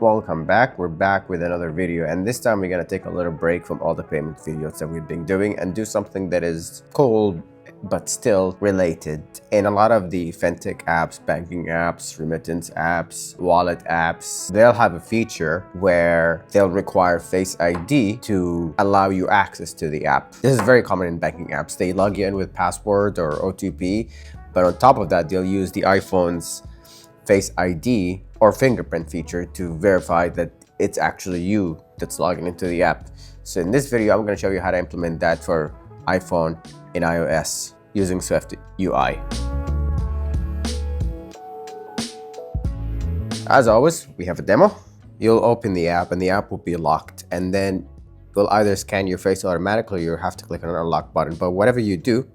Welcome back. We're back with another video, and this time we're gonna take a little break from all the payment videos that we've been doing and do something that is cool but still related. In a lot of the fintech apps, banking apps, remittance apps, wallet apps, they'll have a feature where they'll require Face ID to allow you access to the app. This is very common in banking apps. They log you in with password or OTP, but on top of that, they'll use the iPhone's Face ID or fingerprint feature to verify that it's actually you that's logging into the app. So in this video, I'm going to show you how to implement that for iPhone in iOS using SwiftUI. As always, we have a demo. You'll open the app and the app will be locked, and then we'll either scan your face automatically or you have to click on an unlock button. But whatever you do,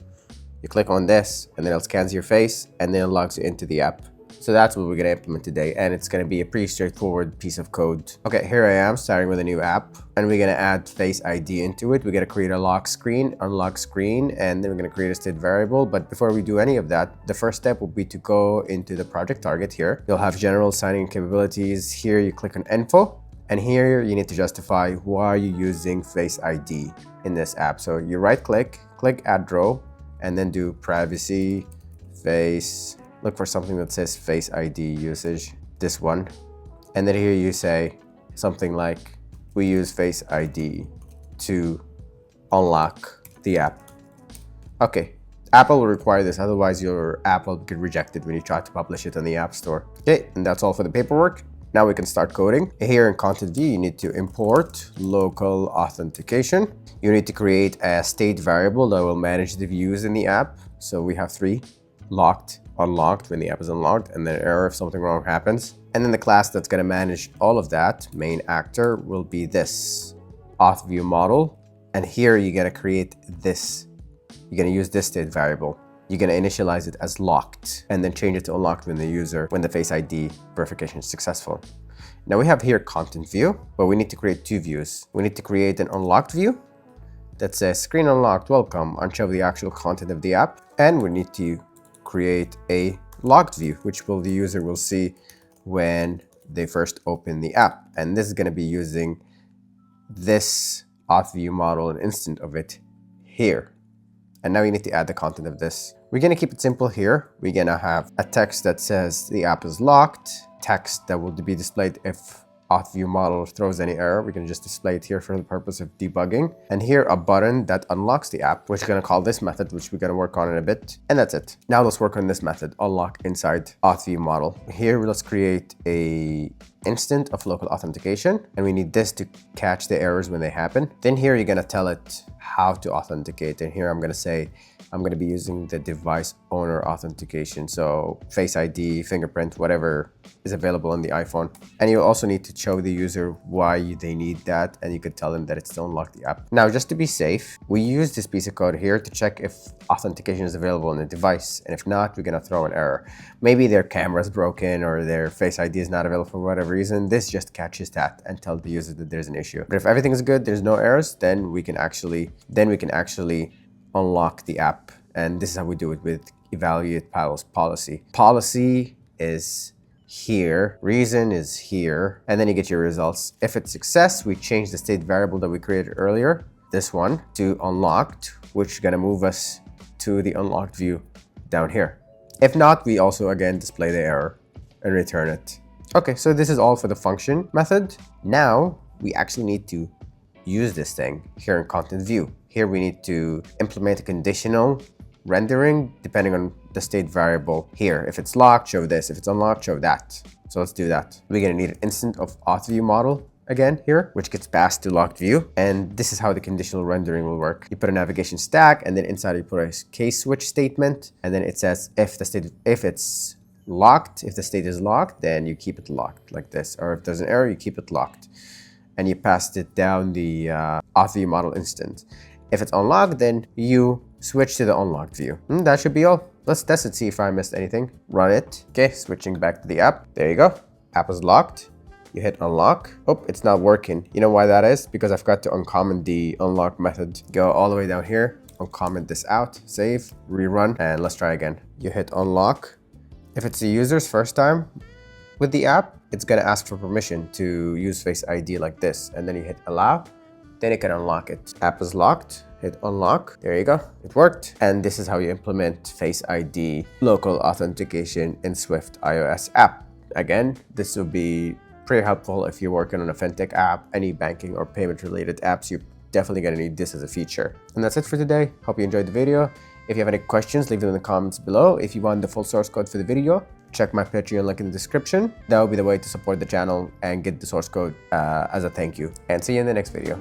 you click on this and then it scans your face and then it logs you into the app. So that's what we're going to implement today, and it's going to be a pretty straightforward piece of code. Okay, here I am starting with a new app, and we're going to add Face ID into it. We're going to create a lock screen, unlock screen, and then we're going to create a state variable. But before we do any of that, the first step will be to go into the project target here. You'll have general signing capabilities. Here you click on info, and here you need to justify why you're using Face ID in this app. So you right click add row, and then do privacy, face. Look for something that says Face ID usage, this one. And then here you say something like, we use Face ID to unlock the app. Okay, Apple will require this, otherwise your app will get rejected when you try to publish it on the App Store. Okay, and that's all for the paperwork. Now we can start coding. Here in Content View, you need to import local authentication. You need to create a state variable that will manage the views in the app. So we have 3, locked, unlocked when the app is unlocked, and then error if something wrong happens. And then the class that's going to manage all of that, main actor, will be this auth view model. And here you're going to create this. You're going to use this state variable. You're going to initialize it as locked and then change it to unlocked when the Face ID verification is successful. Now we have here content view, but we need to create 2 views. We need to create an unlocked view that says screen unlocked, welcome, and show the actual content of the app. And we need to create a logged view, which the user will see when they first open the app. And this is going to be using this auth view model, an instant of it here. And now you need to add the content of this. We're going to keep it simple here. We're going to have a text that says the app is locked, text that will be displayed if auth view model throws any error. We can just display it here for the purpose of debugging. And here a button that unlocks the app, which we're going to call this method, which we're going to work on in a bit. And that's it. Now let's work on this method, unlock inside auth view model. Here let's create a instant of local authentication, and we need this to catch the errors when they happen. Then here you're going to tell it how to authenticate, and here I'm going to say I'm going to be using the device owner authentication, so Face ID, fingerprint, whatever is available on the iPhone. And you also need to show the user why they need that, and you could tell them that it's to unlock the app. Now, just to be safe, we use this piece of code here to check if authentication is available on the device, and if not, we're going to throw an error. Maybe their camera is broken or their Face ID is not available for whatever reason. This just catches that and tells the user that there's an issue. But if everything is good, there's no errors, then we can actually unlock the app. And this is how we do it with evaluate policy. Policy is here, reason is here, and then you get your results. If it's success, we change the state variable that we created earlier, this one, to unlocked, which is going to move us to the unlocked view down here. If not, we also again display the error and return it. Okay, so this is all for the function method. Now we actually need to use this thing here in content view. Here we need to implement a conditional rendering depending on the state variable here. If it's locked, show this. If it's unlocked, show that. So let's do that. We're going to need an instant of auth view model again here, which gets passed to locked view. And this is how the conditional rendering will work. You put a navigation stack, and then inside you put a case switch statement. And then it says if the state is locked, then you keep it locked like this. Or if there's an error, you keep it locked. And you passed it down the auth view model instant. If it's unlocked, then you switch to the unlocked view. That should be all. Let's test it, see if I missed anything. Run it. Okay, switching back to the app. There you go. App is locked. You hit unlock. Oh, it's not working. You know why that is? Because I forgot to uncomment the unlock method. Go all the way down here, uncomment this out, save, rerun, and let's try again. You hit unlock. If it's the user's first time with the app, it's gonna ask for permission to use Face ID like this, and then you hit allow, then you can unlock it. App is locked, hit unlock, there you go, it worked. And this is how you implement Face ID local authentication in Swift iOS app. Again, this will be pretty helpful if you're working on a fintech app, any banking or payment related apps. You're definitely gonna need this as a feature. And that's it for today. Hope you enjoyed the video. If you have any questions, leave them in the comments below. If you want the full source code for the video, check my Patreon link in the description. That will be the way to support the channel and get the source code as a thank you. And see you in the next video.